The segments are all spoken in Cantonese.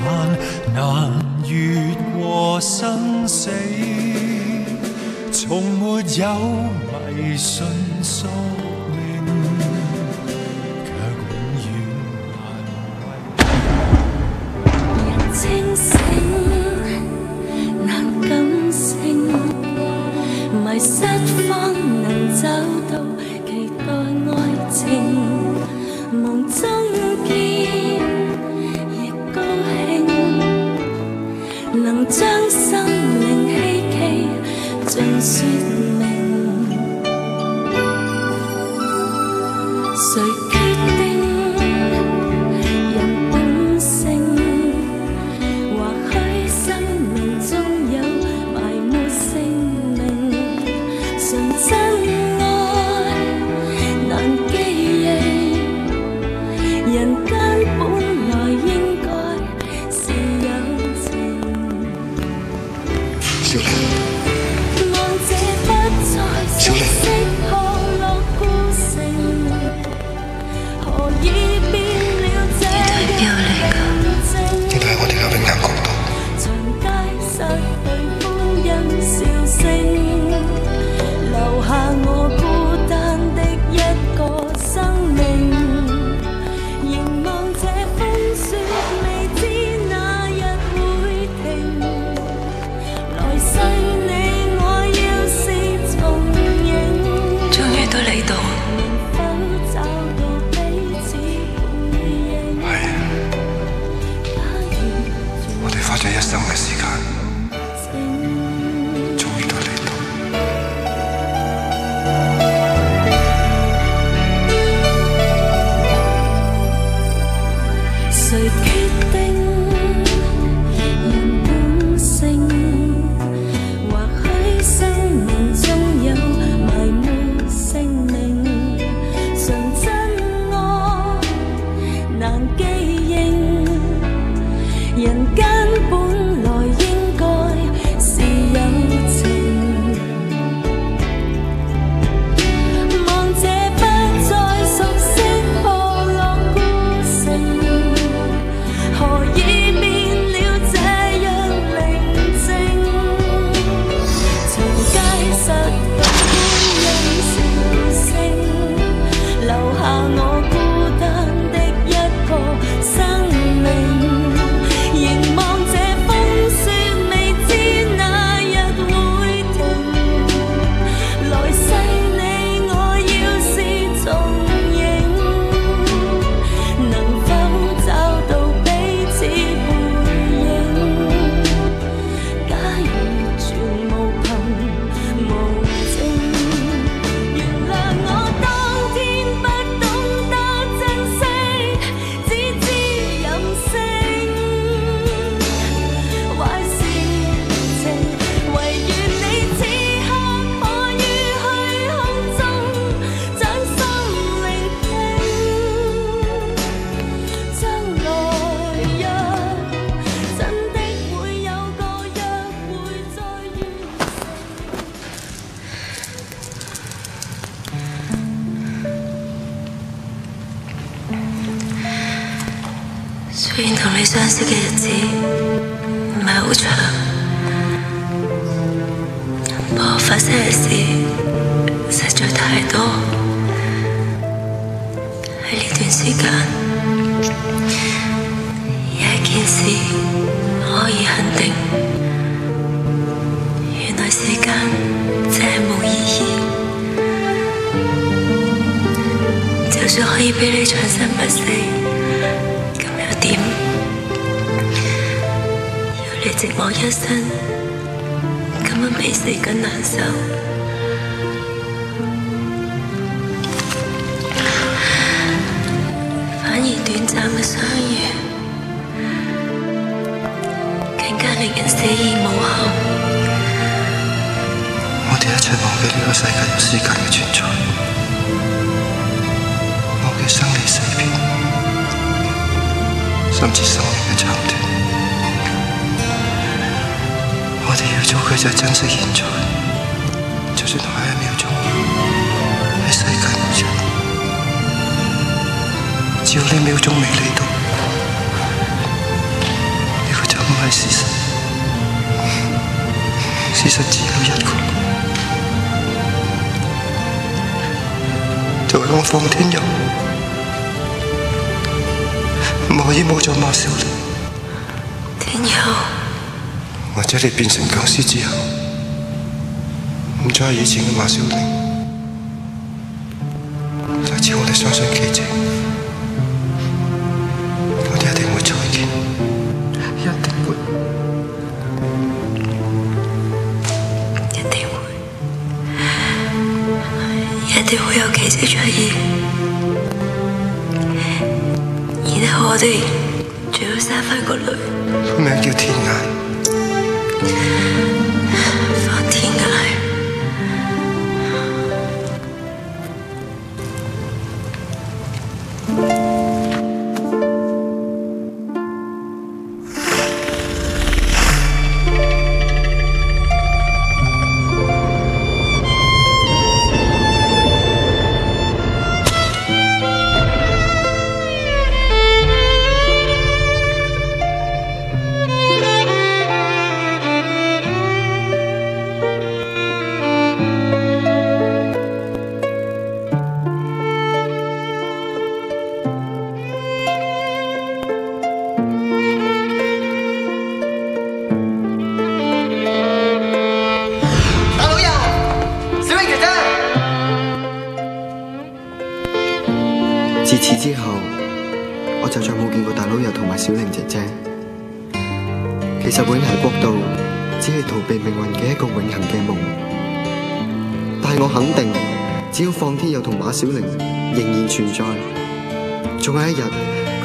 限，難越過生死，從沒有迷信宿命，卻永遠難為。人清醒，難感性，迷失方能找到期待愛情，夢中見亦高興，能將心靈希冀盡說明。誰決定人本性？或許生命中有埋沒姓名，純真愛難記憶，人間本來應該是有情。小玲，望這不再熟悉破落孤城，何以變了這樣寧靜？呢度係我哋嘅永恆國度。長街失去歡欣笑聲，留下我孤單的一個生命。凝望這風雪，未知哪日會停。來世你我要是重影，終於都嚟到。能否找到彼此回應？係啊，我哋花咗一生嘅時間，終於都嚟到。誰決定人本性？或許生命中有埋沒姓名，純真愛難記認，人間本來應該是有情。望這不再熟悉破落孤城，何以變了這樣寧靜？長街失去歡欣笑聲，留下我孤單的一個生命。凝望這風雪，未知哪日會停。來世你我要是重影，能否找到彼此回應？假如全無憑無證，原諒我當天不懂得珍惜，只知任性。壞事情，唯願你此刻可於虛空中將心聆聽。將來若真的會有個約會再完成。雖然同你相識嘅日子唔係好長，不過發生嘅事實在太多。喺呢段時間，有一件事可以肯定，原來時間真係冇意義。就算可以俾你長生不死，咁又點？有你寂寞一生，根本比死更難受。反而短暫嘅相遇，更加令人死而無憾。我哋一齊忘記呢個世界有時間嘅存在，忘記生離死別，甚至生命嘅長短。我哋要做嘅就係珍惜現在，就算下一秒鐘喺世界末日，只要呢秒鐘未嚟到，其實只有一個，就係我方天佑，唔可以冇咗馬小玲。天佑，或者你變成僵屍之後，唔再係以前嘅馬小玲，但只要我哋相信奇蹟，我哋一定會再見，一定會。一定會有奇蹟出現，然後我哋仲要生返個女，名叫天涯。方天涯。自此之後，我就再冇見過大老友同埋小玲姐姐。其實永恆國度只係逃避命運嘅一個永恆嘅夢，但係我肯定，只要放天佑同馬小玲仍然存在，總有一日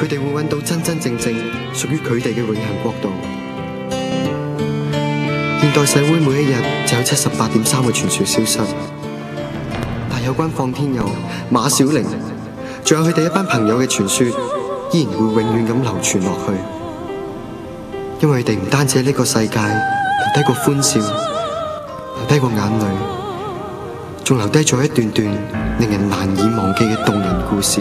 佢哋會揾到真真正正屬於佢哋嘅永恆國度。現代社會每一日就有78.3個傳說消失，但有關放天佑、馬小玲仲有佢哋一班朋友嘅傳說，依然會永遠咁流傳落去，因為佢哋唔單止喺呢個世界留低過歡笑，留低過眼淚，仲留低咗一段段令人難以忘記嘅動人故事。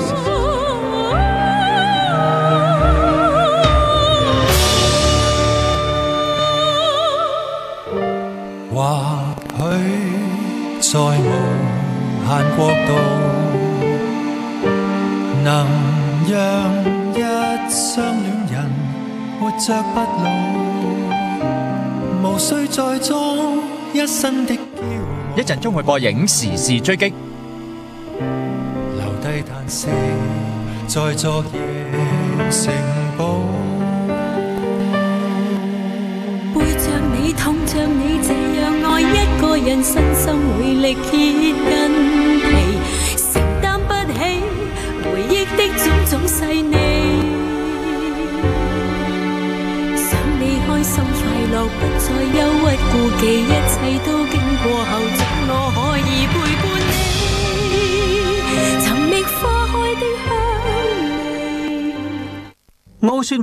或許在無限國度，能讓一雙戀人活着不老，無需再裝一身的驕傲。一陣將會播映時事追擊，留低嘆息在昨夜城堡，背着你痛着你，這樣愛一個人，身心會力竭筋疲，承擔不起回憶的種種細膩。想你開心快樂，不再憂鬱顧忌，一切都經過後，怎我可以